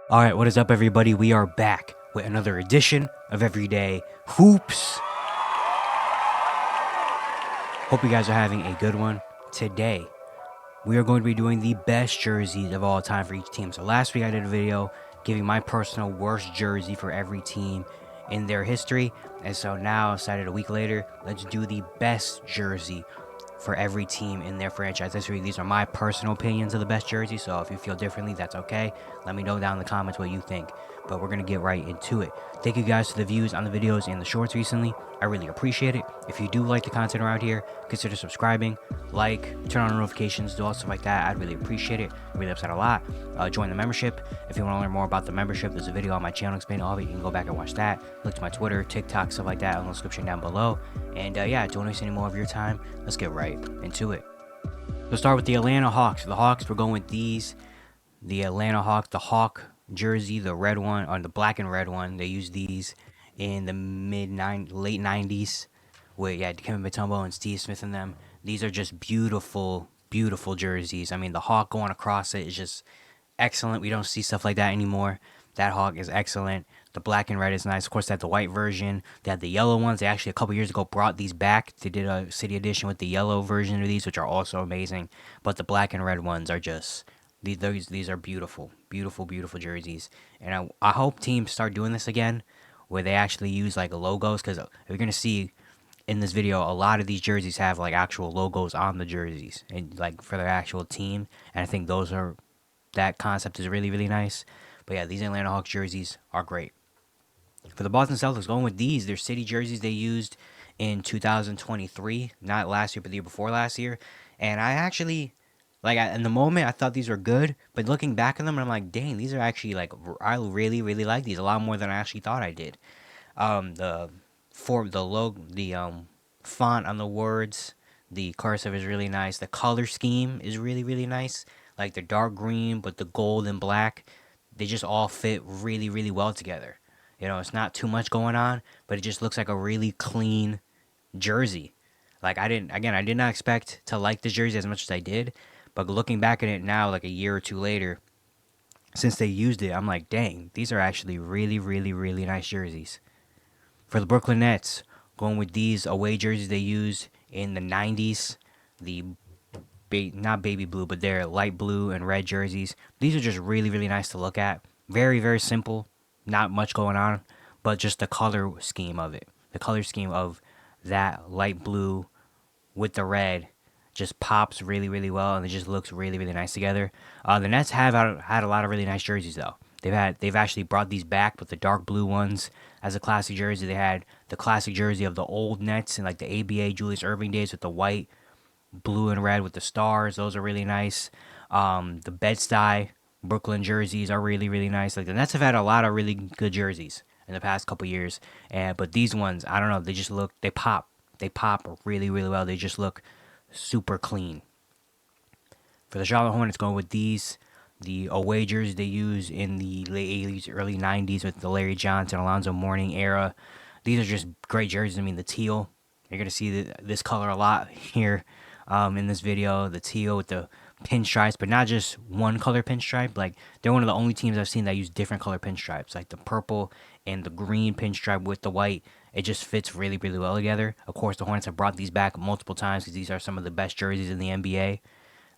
Alright, what is up, everybody? We are back with another edition of Everyday Hoops. Hope you guys are having a good one. Today, we are going to be doing the best jerseys of all time for each team. So last week I did a video giving my personal worst jersey for every team in their history. And so now, I decided a week later, let's do the best jersey for every team in their franchise history. These are my personal opinions of the best jersey, so if you feel differently, that's okay. Let me know down in the comments what you think, but we're going to get right into it. Thank you guys for the views on the videos and the shorts recently. I really appreciate it. If you do like the content around here, consider subscribing, turn on notifications, do all stuff like that. I'd really appreciate it. It really helps out a lot. Join the membership. If you want to learn more about the membership, there's a video on my channel explaining all of it. You can go back and watch that. Look to my Twitter, TikTok, stuff like that in the description down below. And yeah, don't waste any more of your time. Let's get right into it. Let's start with the Atlanta Hawks. The Hawks, we're going with these. The Atlanta Hawks, the Hawk jersey, the red one, or the black and red one. They used these in the late 90s with Dikembe Mutombo and Steve Smith in them. These are just beautiful, beautiful jerseys. I mean, the Hawk going across it is just excellent. We don't see stuff like that anymore. That Hawk is excellent. The black and red is nice. Of course, they had the white version. They had the yellow ones. They actually, a couple years ago, brought these back. They did a city edition with the yellow version of these, which are also amazing. But the black and red ones are just, these are beautiful, beautiful, beautiful jerseys. And I hope teams start doing this again, where they actually use like logos, because you're going to see in this video, a lot of these jerseys have like actual logos on the jerseys and like for their actual team. And I think that concept is really, really nice. But yeah, these Atlanta Hawks jerseys are great. For the Boston Celtics, going with these, they're city jerseys they used in 2023, not last year, but the year before last year. And I actually, in the moment, I thought these were good, but looking back at them, I'm like, dang, these are actually I really, really like these a lot more than I actually thought I did. The font on the words, the cursive is really nice. The color scheme is really, really nice. Like the dark green, but the gold and black, they just all fit really, really well together. You know, it's not too much going on, but it just looks like a really clean jersey. I did not expect to like this jersey as much as I did, but looking back at it now, like a year or two later, since they used it, I'm like, dang, these are actually really, really, really nice jerseys. For the Brooklyn Nets, going with these away jerseys they used in the 90s, the not baby blue, but they're light blue and red jerseys. These are just really, really nice to look at. Very, very simple. Not much going on, but just the color scheme of it. The color scheme of that light blue with the red just pops really, really well, and it just looks really, really nice together. The Nets have had a lot of really nice jerseys, though. They've actually brought these back with the dark blue ones as a classic jersey. They had the classic jersey of the old Nets in like the ABA Julius Erving days with the white, blue, and red with the stars. Those are really nice. The Bed-Stuy Brooklyn jerseys are really, really nice. Like the Nets have had a lot of really good jerseys in the past couple years, but these ones, I don't know, they pop really, really well. They just look super clean. For the Charlotte Hornets, going with these, the away jerseys they use in the late 80s, early 90s with the Larry Johnson, Alonzo Mourning era. These are just great jerseys. I mean, the teal, you're going to see this color a lot here in this video. The teal with the pinstripes, but not just one color pinstripe. Like, they're one of the only teams I've seen that use different color pinstripes, like the purple and the green pinstripe with the white. It just fits really, really well together. Of course, the Hornets have brought these back multiple times because these are some of the best jerseys in the NBA.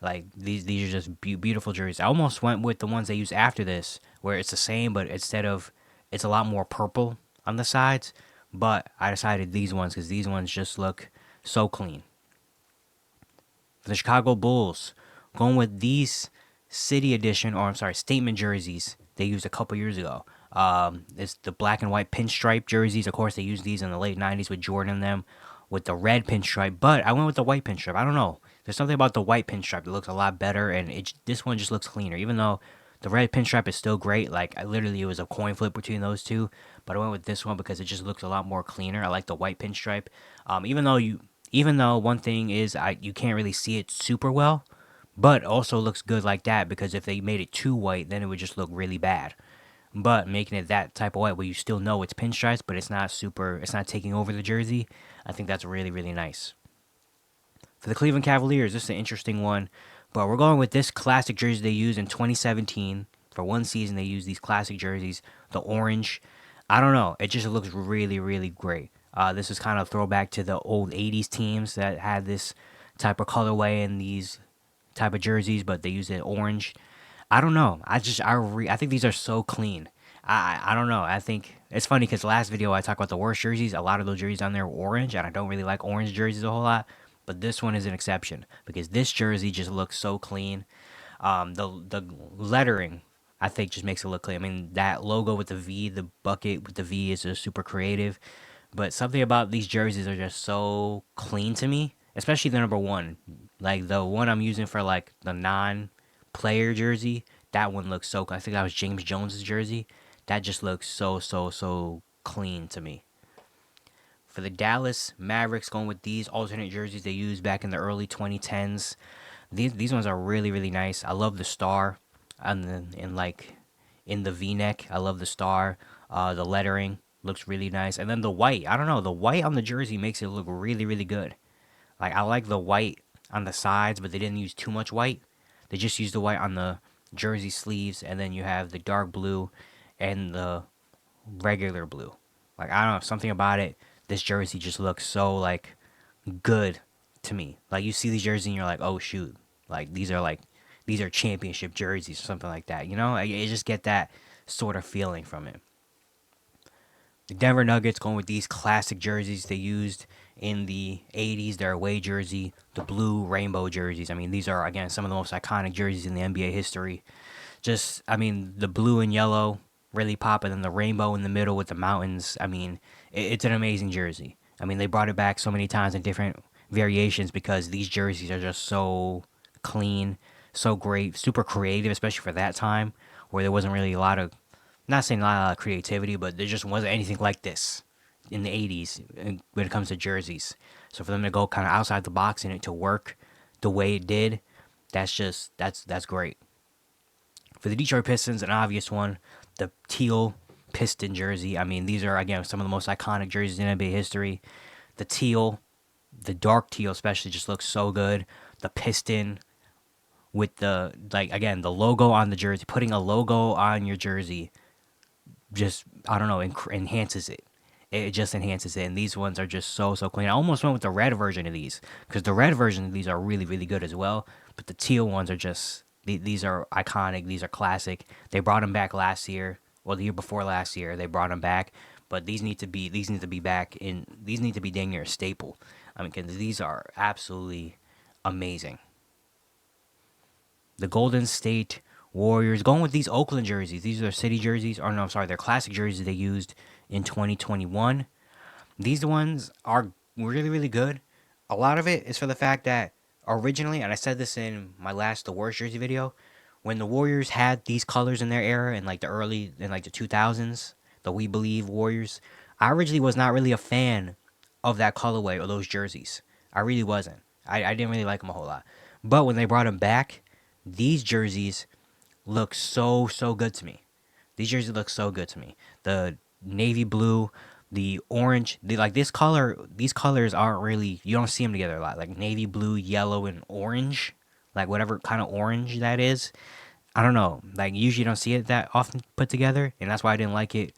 Like, these are just beautiful jerseys. I almost went with the ones they use after this, where it's the same, but it's a lot more purple on the sides. But I decided these ones because these ones just look so clean. For the Chicago Bulls, going with these city edition, or I'm sorry, statement jerseys they used a couple years ago. It's the black and white pinstripe jerseys. Of course, they used these in the late 90s with Jordan in them with the red pinstripe, but I went with the white pinstripe. I don't know. There's something about the white pinstripe that looks a lot better, and this one just looks cleaner. Even though the red pinstripe is still great, it was a coin flip between those two, but I went with this one because it just looks a lot more cleaner. I like the white pinstripe. Even though one thing is you can't really see it super well, but also looks good like that because if they made it too white, then it would just look really bad. But making it that type of white where you still know it's pinstripes, but it's not taking over the jersey, I think that's really, really nice. For the Cleveland Cavaliers, this is an interesting one, but we're going with this classic jersey they used in 2017. For one season, they used these classic jerseys, the orange. I don't know. It just looks really, really great. This is kind of throwback to the old '80s teams that had this type of colorway and these type of jerseys, but they use it orange. I don't know. I think these are so clean. I don't know. I think it's funny because last video I talked about the worst jerseys. A lot of those jerseys on there were orange, and I don't really like orange jerseys a whole lot. But this one is an exception because this jersey just looks so clean. The lettering I think just makes it look clean. I mean that logo with the V, the bucket with the V is just super creative. But something about these jerseys are just so clean to me, especially the number one. Like the one I'm using for like the non-player jersey, that one looks so. I think that was James Jones's jersey. That just looks so clean to me. For the Dallas Mavericks, going with these alternate jerseys they used back in the early 2010s. These ones are really nice. I love the star, and like in the V-neck. I love the star. The lettering looks really nice, and then the white. I don't know. The white on the jersey makes it look really good. Like I like the white on the sides, but they didn't use too much white. They just used the white on the jersey sleeves, and then you have the dark blue and the regular blue. Like I don't know, something about it. This jersey just looks so like good to me. Like you see these jerseys and you're like, oh shoot, like these are championship jerseys or something like that. You know, you just get that sort of feeling from it. The Denver Nuggets going with these classic jerseys they used in the 80s, their away jersey, the blue rainbow jerseys. I mean, these are, again, some of the most iconic jerseys in the NBA history. Just, I mean, the blue and yellow really pop, and then the rainbow in the middle with the mountains. I mean, it's an amazing jersey. I mean, they brought it back so many times in different variations because these jerseys are just so clean, so great, super creative, especially for that time where there wasn't really a lot of, not saying a lot of creativity, but there just wasn't anything like this in the 80s when it comes to jerseys. So for them to go kind of outside the box and it to work the way it did, that's great. For the Detroit Pistons, an obvious one, the teal Piston jersey. I mean, these are, again, some of the most iconic jerseys in NBA history. The teal, the dark teal especially, just looks so good. The Piston with the, like, again, the logo on the jersey, putting a logo on your jersey just, I don't know, enhances it. It just enhances it, and these ones are just so clean. I almost went with the red version of these because the red version of these are really good as well. But the teal ones are just, these are iconic. These are classic. They brought them back last year, well, the year before last year. They brought them back, but these need to be back in. These need to be dang near a staple. I mean, because these are absolutely amazing. The Golden State Warriors going with these Oakland jerseys. These are their city jerseys, or no, I'm sorry, their classic jerseys they used in 2021. These ones are really good. A lot of it is for the fact that originally, and I said this in my last The Worst Jersey video, when the Warriors had these colors in their era in like the 2000s, the We Believe Warriors, I originally was not really a fan of that colorway or those jerseys. I really wasn't. I didn't really like them a whole lot. But when they brought them back, these jerseys look so good to me. These jerseys look so good to me. The navy blue, the orange, like this color. These colors aren't really, you don't see them together a lot. Like navy blue, yellow, and orange. Like whatever kind of orange that is. I don't know. Like usually you don't see it that often put together, and that's why I didn't like it.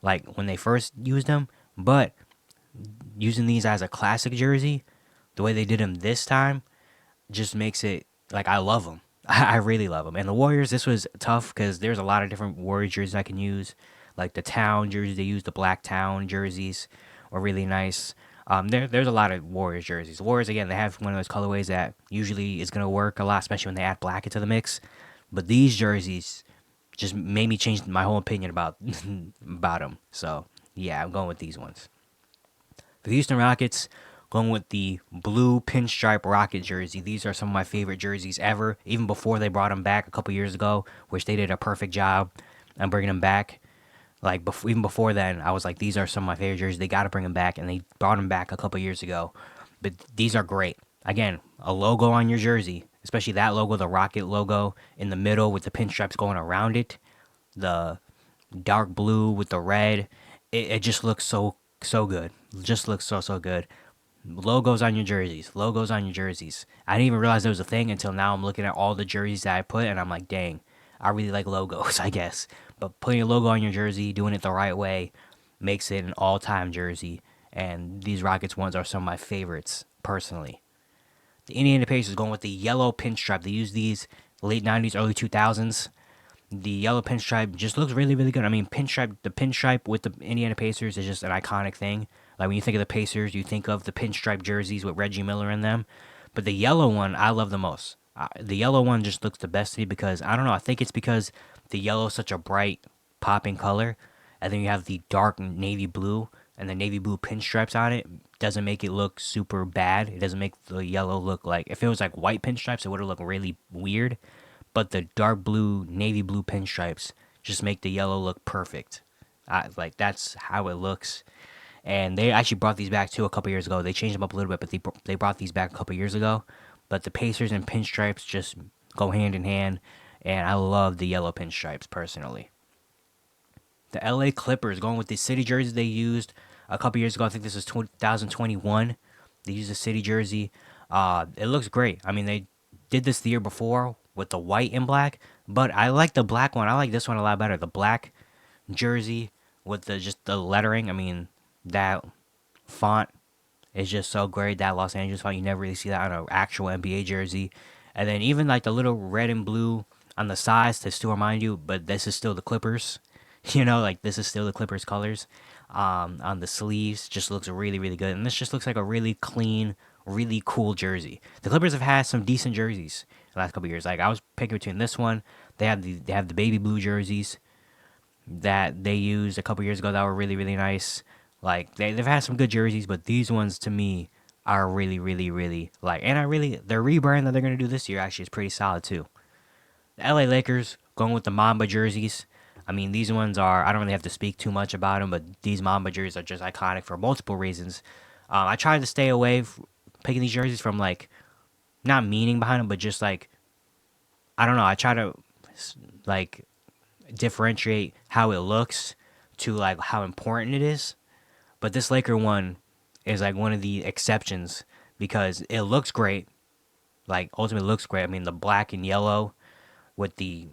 Like when they first used them, but using these as a classic jersey, the way they did them this time, just makes it like I love them. I really love them. And the Warriors, this was tough because there's a lot of different Warriors jerseys I can use. Like the Town jerseys, they use the Black Town jerseys, are really nice. There's a lot of Warriors jerseys. Warriors, again, they have one of those colorways that usually is going to work a lot, especially when they add black into the mix. But these jerseys just made me change my whole opinion about about them. So, yeah, I'm going with these ones. For the Houston Rockets, going with the blue pinstripe Rocket jersey. These are some of my favorite jerseys ever, even before they brought them back a couple years ago, which they did a perfect job on bringing them back. Like, even before then, I was like, these are some of my favorite jerseys. They got to bring them back, and they brought them back a couple years ago. But these are great. Again, a logo on your jersey, especially that logo, the Rocket logo in the middle with the pinstripes going around it, the dark blue with the red. It just looks so good. Just looks so good. Logos on your jerseys. Logos on your jerseys. I didn't even realize there was a thing until now I'm looking at all the jerseys that I put, and I'm like, dang, I really like logos, I guess. But putting a logo on your jersey, doing it the right way, makes it an all-time jersey. And these Rockets ones are some of my favorites personally. The Indiana Pacers going with the yellow pinstripe. They use these late '90s, early 2000s. The yellow pinstripe just looks really, really good. I mean, the pinstripe with the Indiana Pacers is just an iconic thing. Like when you think of the Pacers, you think of the pinstripe jerseys with Reggie Miller in them. But the yellow one, I love the most. The yellow one just looks the best to me because I don't know. I think it's because the yellow is such a bright, popping color, and then you have the dark navy blue and the navy blue pinstripes on it. Doesn't make it look super bad. It doesn't make the yellow look like if it was like white pinstripes, it would have looked really weird. But the dark blue, navy blue pinstripes just make the yellow look perfect. Like that's how it looks. And they actually brought these back too a couple years ago. They changed them up a little bit, but they brought these back a couple years ago. But the Pacers and pinstripes just go hand in hand, and I love the yellow pinstripes personally. The LA Clippers going with the city jerseys they used a couple years ago. I think this is 2021. They used a city jersey. It looks great. I mean, they did this the year before with the white and black, but I like the black one. I like this one a lot better. The black jersey with the just the lettering. I mean, that font is just so great. That Los Angeles font, you never really see that on an actual NBA jersey. And then even like the little red and blue on the sides to still remind you, but this is still the Clippers. You know, like this is still the Clippers colors. On the sleeves, just looks really, really good. And this just looks like a really clean, really cool jersey. The Clippers have had some decent jerseys the last couple years. Like I was picking between this one. They have the baby blue jerseys that they used a couple years ago that were really, really nice. Like they've had some good jerseys, but these ones to me are really, really, really like. And their rebrand that they're gonna do this year actually is pretty solid too. The LA Lakers going with the Mamba jerseys. I mean, these ones are, I don't really have to speak too much about them, but these Mamba jerseys are just iconic for multiple reasons. I tried to stay away picking these jerseys from like, not meaning behind them, but just like, I don't know. I try to like differentiate how it looks to like how important it is. But this Laker one is like one of the exceptions because it looks great. Like ultimately looks great. I mean, the black and yellow with the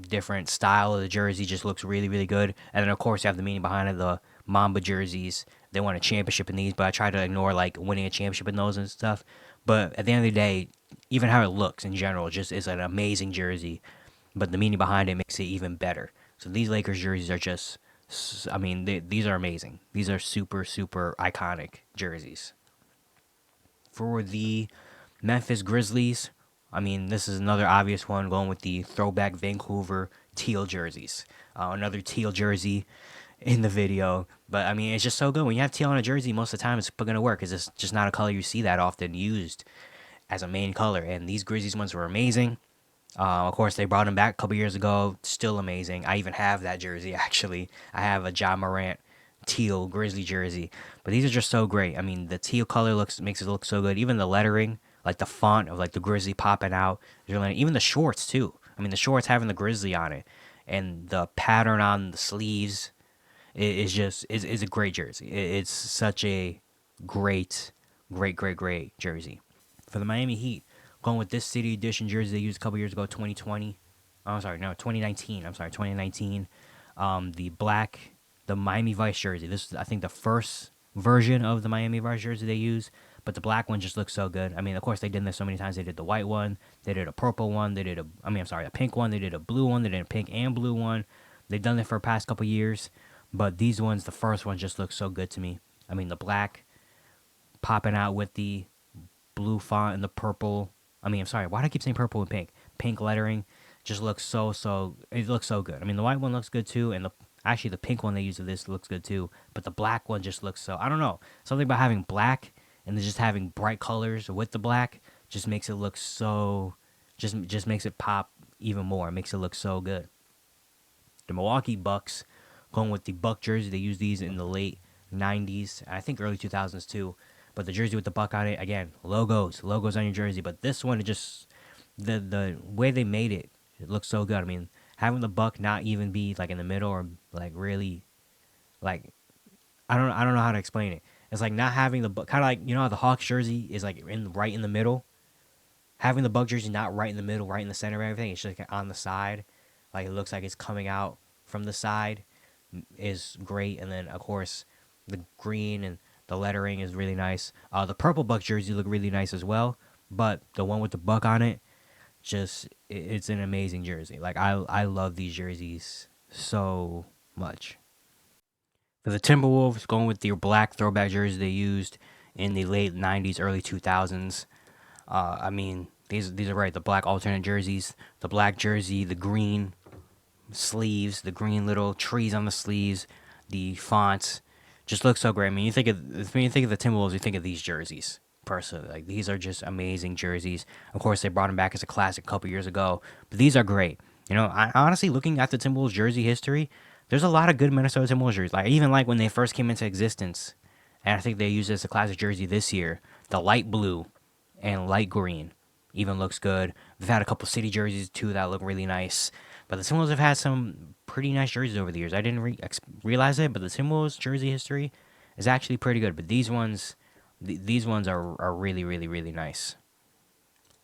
different style of the jersey just looks really, really good. And then of course you have the meaning behind it, the Mamba jerseys. They won a championship in these, but I try to ignore like winning a championship in those and stuff. But at the end of the day, even how it looks in general just is an amazing jersey. But the meaning behind it makes it even better. So these Lakers jerseys are just, I mean, these are amazing. These are super, super iconic jerseys. For the Memphis Grizzlies, I mean, this is another obvious one going with the throwback Vancouver teal jerseys. Another teal jersey in the video. But I mean, it's just so good. When you have teal on a jersey, most of the time it's going to work because it's just not a color you see that often used as a main color. And these Grizzlies ones were amazing. Of course, they brought him back a couple years ago. Still amazing. I even have that jersey, actually. I have a Ja Morant teal Grizzly jersey. But these are just so great. I mean, the teal color makes it look so good. Even the lettering, like the font of like the Grizzly popping out. Even the shorts, too. I mean, the shorts having the Grizzly on it. And the pattern on the sleeves is a great jersey. It's such a great, great, great, great jersey. For the Miami Heat, going with this City Edition jersey they used a couple years ago, 2020. Oh, I'm sorry, no, 2019. I'm sorry, 2019. The Miami Vice jersey. This is, I think, the first version of the Miami Vice jersey they use, but the black one just looks so good. I mean, of course, they did this so many times. They did the white one, they did a purple one, a pink one, they did a blue one, they did a pink and blue one. They've done it for the past couple years, but these ones, the first one just looks so good to me. I mean, the black popping out with the blue font and the purple. I'm sorry, why do I keep saying purple and pink? Pink lettering just looks it looks so good. I mean, the white one looks good too, and the pink one they use of this looks good too, but the black one just looks I don't know. Something about having black and then just having bright colors with the black just makes it look just makes it pop even more. It makes it look so good. The Milwaukee Bucks going with the Buck jersey. They used these in the late 90s, I think early 2000s too. But the jersey with the Buck on it, again, logos on your jersey. But this one, it just the way they made it, it looks so good. I mean, having the Buck not even be like in the middle or like really, like I don't know how to explain it. It's like not having the Buck, kind of like how the Hawks jersey is like right in the middle. Having the Buck jersey not right in the middle, right in the center of everything, it's just like on the side. like it looks like it's coming out from the side, is great. And then of course the green and the lettering is really nice. The purple Buck jersey look really nice as well, but the one with the buck on it, just it's an amazing jersey. Like I love these jerseys so much. For the Timberwolves, going with the black throwback jersey they used in the late '90s, early 2000s. I mean, these are right. The black alternate jerseys, the black jersey, the green sleeves, the green little trees on the sleeves, the fonts, just looks so great. I mean, when you think of the Timberwolves, you think of these jerseys. Personally, like these are just amazing jerseys. Of course, they brought them back as a classic a couple years ago, but these are great. You know, I honestly looking at the Timberwolves jersey history, there's a lot of good Minnesota Timberwolves jerseys. Like even like when they first came into existence, and I think they used it as a classic jersey this year. The light blue and light green even looks good. We've had a couple city jerseys too that look really nice. But the Timberwolves have had some pretty nice jerseys over the years. I didn't realize it, but the Timberwolves jersey history is actually pretty good. But these ones, these ones are really, really, really nice.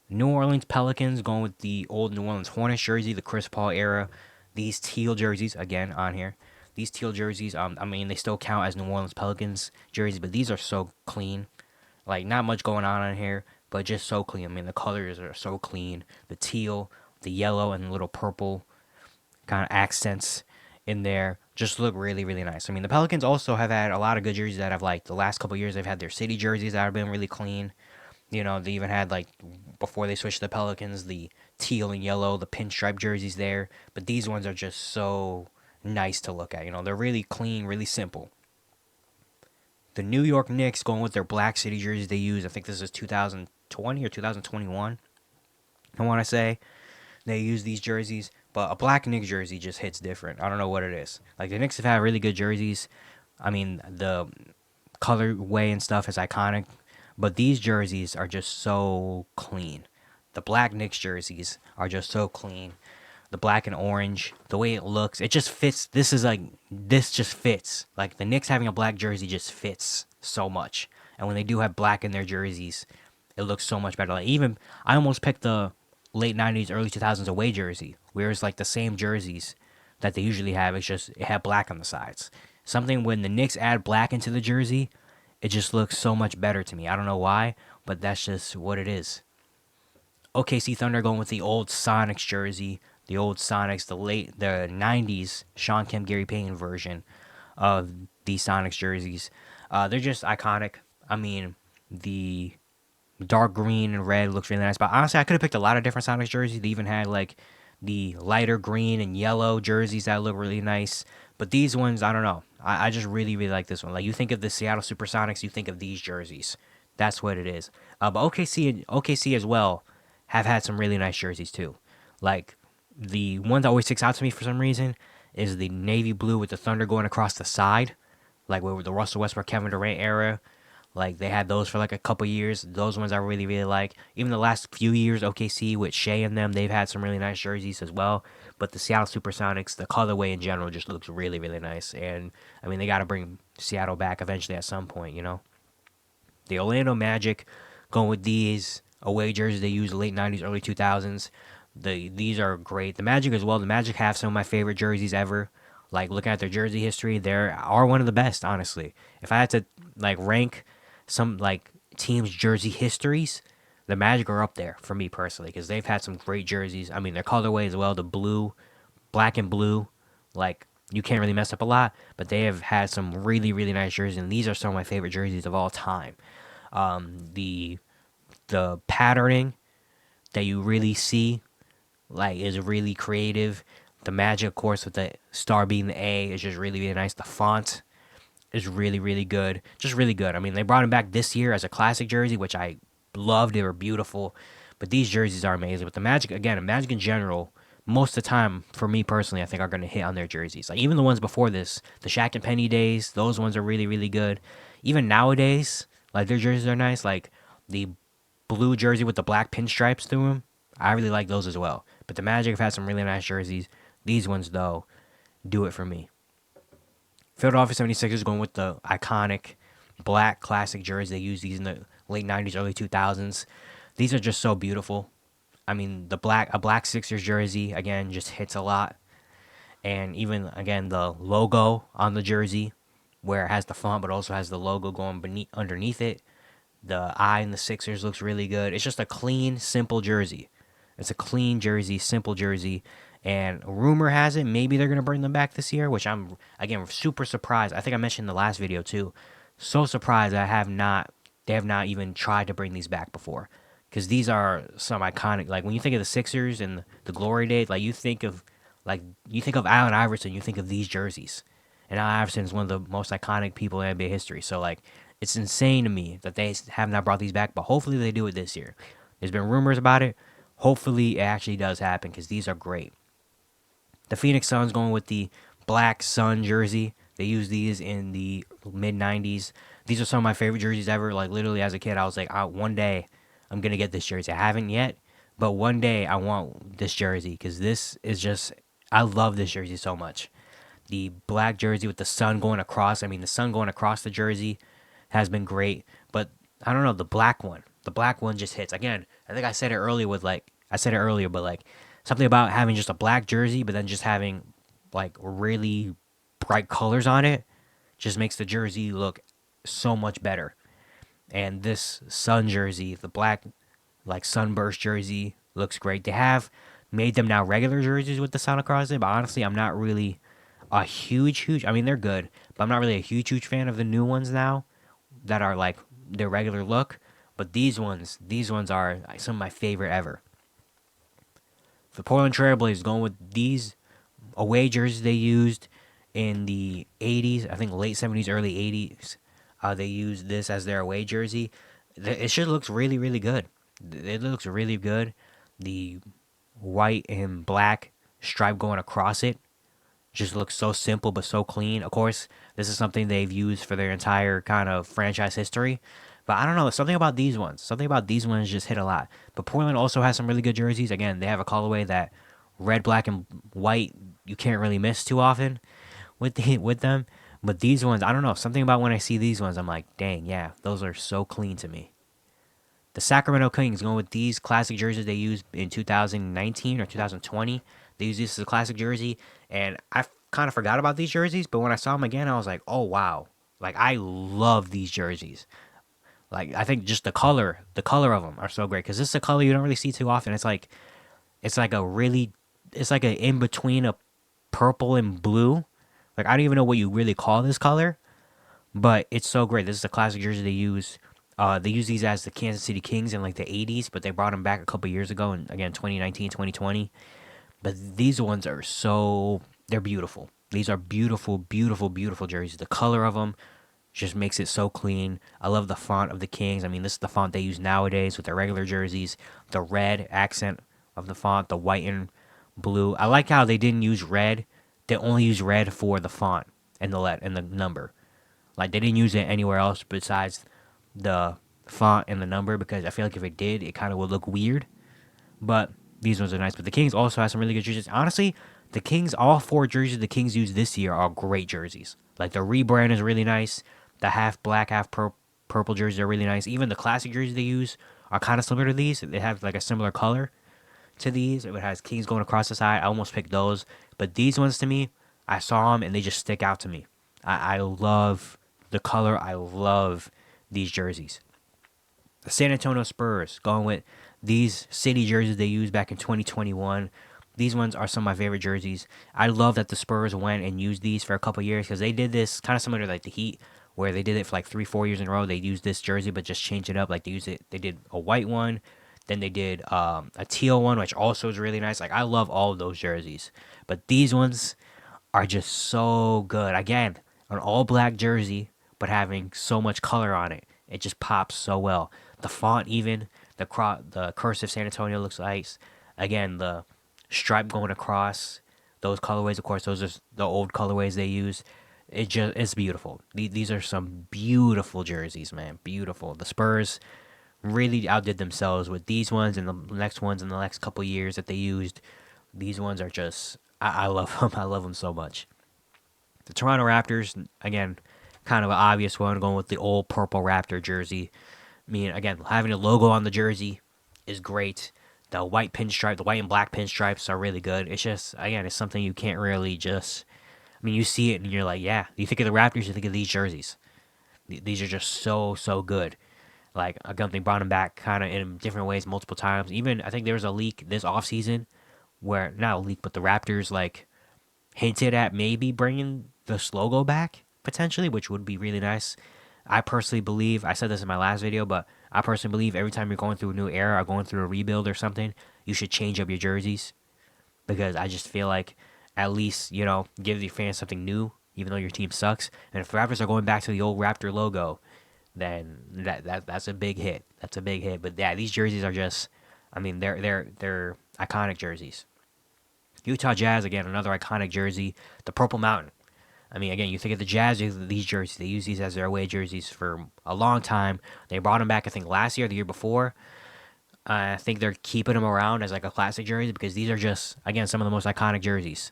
New Orleans Pelicans going with the old New Orleans Hornets jersey, the Chris Paul era. These teal jerseys again on here. These teal jerseys, I mean, they still count as New Orleans Pelicans jerseys, but these are so clean. Like not much going on here, but just so clean. I mean, the colors are so clean. The teal, the yellow, and the little purple kind of accents in there just look really, really nice. I mean, the Pelicans also have had a lot of good jerseys that I've liked. The last couple years, they've had their city jerseys that have been really clean. You know, they even had like before they switched to the Pelicans, the teal and yellow, the pinstripe jerseys there. But these ones are just so nice to look at. You know, they're really clean, really simple. The New York Knicks going with their black city jerseys they use. I think this is 2020 or 2021. I want to say they use these jerseys, but a black Knicks jersey just hits different. I don't know what it is. Like the Knicks have had really good jerseys. I mean, the colorway and stuff is iconic, but these jerseys are just so clean. The black Knicks jerseys are just so clean. The black and orange, the way it looks, it just fits. This just fits. Like the Knicks having a black jersey just fits so much. And when they do have black in their jerseys, it looks so much better. Like even I almost picked the late '90s, early 2000s away jersey, where it's like the same jerseys that they usually have. It's just it had black on the sides. Something when the Knicks add black into the jersey, it just looks so much better to me. I don't know why, but that's just what it is. OKC Thunder going with the old Sonics jersey, the old Sonics, the '90s Sean Kemp Gary Payton version of the Sonics jerseys. They're just iconic. I mean, the dark green and red looks really nice. But honestly, I could have picked a lot of different Sonics jerseys. They even had like the lighter green and yellow jerseys that look really nice. But these ones, I don't know. I just really, really like this one. Like you think of the Seattle Supersonics, you think of these jerseys. That's what it is. But OKC as well have had some really nice jerseys too. Like the one that always sticks out to me for some reason is the navy blue with the thunder going across the side, like with the Russell Westbrook, Kevin Durant era. Like they had those for like a couple years. Those ones I really, really like. Even the last few years, OKC with Shea and them, they've had some really nice jerseys as well. But the Seattle Supersonics, the colorway in general, just looks really, really nice. And I mean, they got to bring Seattle back eventually at some point, you know. The Orlando Magic going with these away jerseys they use late '90s, early 2000s. These are great. The Magic as well. The Magic have some of my favorite jerseys ever. Like looking at their jersey history, they are one of the best. Honestly, if I had to like rank some like teams' jersey histories, the Magic are up there for me personally because they've had some great jerseys. I mean, their colorway as well, the blue, black and blue, like you can't really mess up a lot. But they have had some really, really nice jerseys, and these are some of my favorite jerseys of all time. The patterning that you really see like is really creative. The Magic, of course, with the star being the A, is just really, really nice. The font is really, really good. Just really good. I mean, they brought him back this year as a classic jersey, which I loved. They were beautiful. But these jerseys are amazing. But the Magic, again, Magic in general, most of the time, for me personally, I think are going to hit on their jerseys. Like, even the ones before this, the Shaq and Penny days, those ones are really, really good. Even nowadays, like, their jerseys are nice. Like, the blue jersey with the black pinstripes through them, I really like those as well. But the Magic have had some really nice jerseys. These ones, though, do it for me. Philadelphia 76ers going with the iconic black classic jersey. They used these in the late '90s, early 2000s. These are just so beautiful. I mean, a black Sixers jersey again just hits a lot, and even again the logo on the jersey, where it has the font but also has the logo going beneath underneath it. The eye in the Sixers looks really good. It's just a clean, simple jersey. It's a clean jersey, simple jersey. And rumor has it maybe they're gonna bring them back this year, which I'm again super surprised. I think I mentioned in the last video too. So surprised that they have not even tried to bring these back before. Because these are some iconic, like when you think of the Sixers and the glory days, like you think of Allen Iverson, you think of these jerseys. And Allen Iverson is one of the most iconic people in NBA history. So like it's insane to me that they have not brought these back, but hopefully they do it this year. There's been rumors about it. Hopefully it actually does happen because these are great. The Phoenix Suns going with the black Sun jersey. They used these in the mid 90s. These are some of my favorite jerseys ever. Like literally as a kid, I was like, one day I'm going to get this jersey. I haven't yet, but one day I want this jersey because this is just, I love this jersey so much. The black jersey with the sun going across. I mean, the sun going across the jersey has been great, but I don't know, the black one just hits. Again, I think I said it earlier but like something about having just a black jersey, but then just having like really bright colors on it just makes the jersey look so much better. And this sun jersey, the black like sunburst jersey, looks great. They have made them now regular jerseys with the sun across it, but honestly, I'm not really a huge. I mean, they're good, but I'm not really a huge fan of the new ones now that are like their regular look. But these ones are some of my favorite ever. The Portland Trailblazers going with these away jerseys they used in the 80s, I think late 70s, early 80s. They used this as their away jersey. It just looks really good. It looks really good. The white and black stripe going across it just looks so simple but so clean. Of course, this is something they've used for their entire kind of franchise history. But I don't know, something about these ones. Something about these ones just hit a lot. But Portland also has some really good jerseys. Again, they have a colorway that red, black, and white you can't really miss too often with them. But these ones, I don't know, something about when I see these ones, I'm like, dang, yeah, those are so clean to me. The Sacramento Kings going with these classic jerseys they used in 2019 or 2020. They used this as a classic jersey, and I kind of forgot about these jerseys, but when I saw them again, I was like, oh wow, like I love these jerseys. Like I think just the color of them are so great because this is a color you don't really see too often. It's like a really, it's like a in between a purple and blue. Like I don't even know what you really call this color, but it's so great. This is a classic jersey they use. They use these as the Kansas City Kings in like the 80s, but they brought them back a couple years ago, and again 2019, 2020. But these ones are so, they're beautiful. These are beautiful jerseys. The color of them just makes it so clean. I love the font of the Kings. I mean, this is the font they use nowadays with their regular jerseys. The red accent of the font, the white and blue. I like how they didn't use red. They only use red for the font and the number. Like they didn't use it anywhere else besides the font and the number because I feel like if it did, it kind of would look weird. But these ones are nice. But the Kings also have some really good jerseys. Honestly, the Kings, all four jerseys the Kings use this year are great jerseys. Like the rebrand is really nice. The half black, half purple jerseys are really nice. Even the classic jerseys they use are kind of similar to these. They have like a similar color to these. It has Kings going across the side. I almost picked those. But these ones to me, I saw them and they just stick out to me. I love the color. I love these jerseys. The San Antonio Spurs going with these city jerseys they used back in 2021. These ones are some of my favorite jerseys. I love that the Spurs went and used these for a couple years because they did this kind of similar to like the Heat, where they did it for like 3-4 years in a row. They used this jersey but just changed it up. Like they did a white one, then they did a teal one, which also is really nice. Like I love all of those jerseys, but these ones are just so good. Again, an all black jersey, but having so much color on it, it just pops so well. The font, even the cursive San Antonio looks nice. Again, the stripe going across those colorways. Of course, those are the old colorways they use. It's beautiful. These are some beautiful jerseys, man. Beautiful. The Spurs really outdid themselves with these ones and the next ones in the next couple years that they used. These ones are just, I love them. I love them so much. The Toronto Raptors, again, kind of an obvious one, going with the old purple Raptor jersey. I mean, again, having a logo on the jersey is great. The white pinstripe, the white and black pinstripes are really good. It's just, again, it's something you can't really just. I mean, you see it and you're like, yeah. You think of the Raptors, you think of these jerseys. These are just so good. Like, again, they brought them back kind of in different ways multiple times. Even, I think there was a leak this offseason where, not a leak, but the Raptors, like, hinted at maybe bringing this logo back, potentially, which would be really nice. I personally believe, I said this in my last video, but I personally believe every time you're going through a new era or going through a rebuild or something, you should change up your jerseys. Because I just feel like at least, give the fans something new, even though your team sucks. And if Raptors are going back to the old Raptor logo, then that's a big hit. That's a big hit. But yeah, these jerseys are just, I mean, they're iconic jerseys. Utah Jazz, again, another iconic jersey. The Purple Mountain. I mean, again, you think of the Jazz, you think of these jerseys. They use these as their away jerseys for a long time. They brought them back, I think, last year, the year before. I think they're keeping them around as like a classic jersey because these are just, again, some of the most iconic jerseys.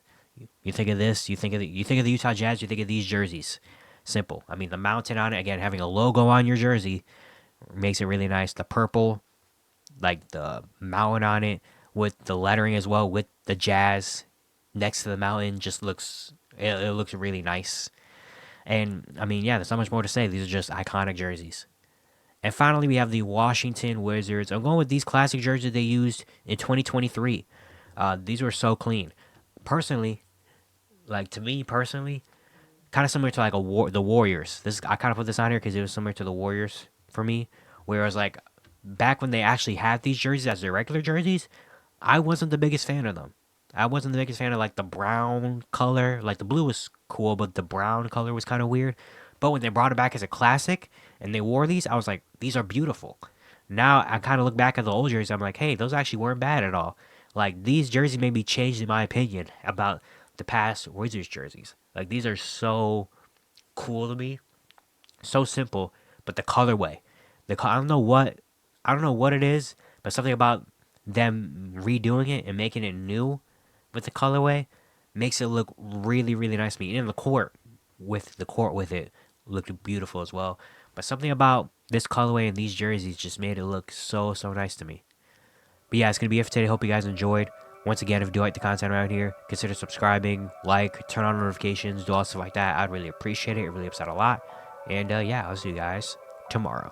You think of this, you think of the Utah Jazz, you think of these jerseys. Simple. I mean, the mountain on it, again, having a logo on your jersey makes it really nice. The purple, like the mountain on it with the lettering as well, with the Jazz next to the mountain, just looks, it looks really nice. And I mean, yeah, there's not much more to say. These are just iconic jerseys. And finally, we have the Washington Wizards. I'm going with these classic jerseys they used in 2023. These were so clean. Personally, like to me personally, kind of similar to like the Warriors. I kind of put this on here because it was similar to the Warriors for me. Whereas like back when they actually had these jerseys as their regular jerseys, I wasn't the biggest fan of them. I wasn't the biggest fan of like the brown color. Like the blue was cool, but the brown color was kind of weird. But when they brought it back as a classic and they wore these, I was like, these are beautiful. Now I kind of look back at the old jerseys. I'm like, hey, those actually weren't bad at all. Like these jerseys made me change in my opinion about the past Wizards jerseys. Like these are so cool to me, so simple, but the colorway, I don't know what it is, but something about them redoing it and making it new with the colorway makes it look really really nice to me. And the court with it looked beautiful as well. But something about this colorway and these jerseys just made it look so nice to me. But yeah, it's gonna be it for today. Hope you guys enjoyed. Once again, if you do like the content around here, consider subscribing, turn on notifications, do all stuff like that. I'd really appreciate it. It really helps out a lot. And yeah, I'll see you guys tomorrow.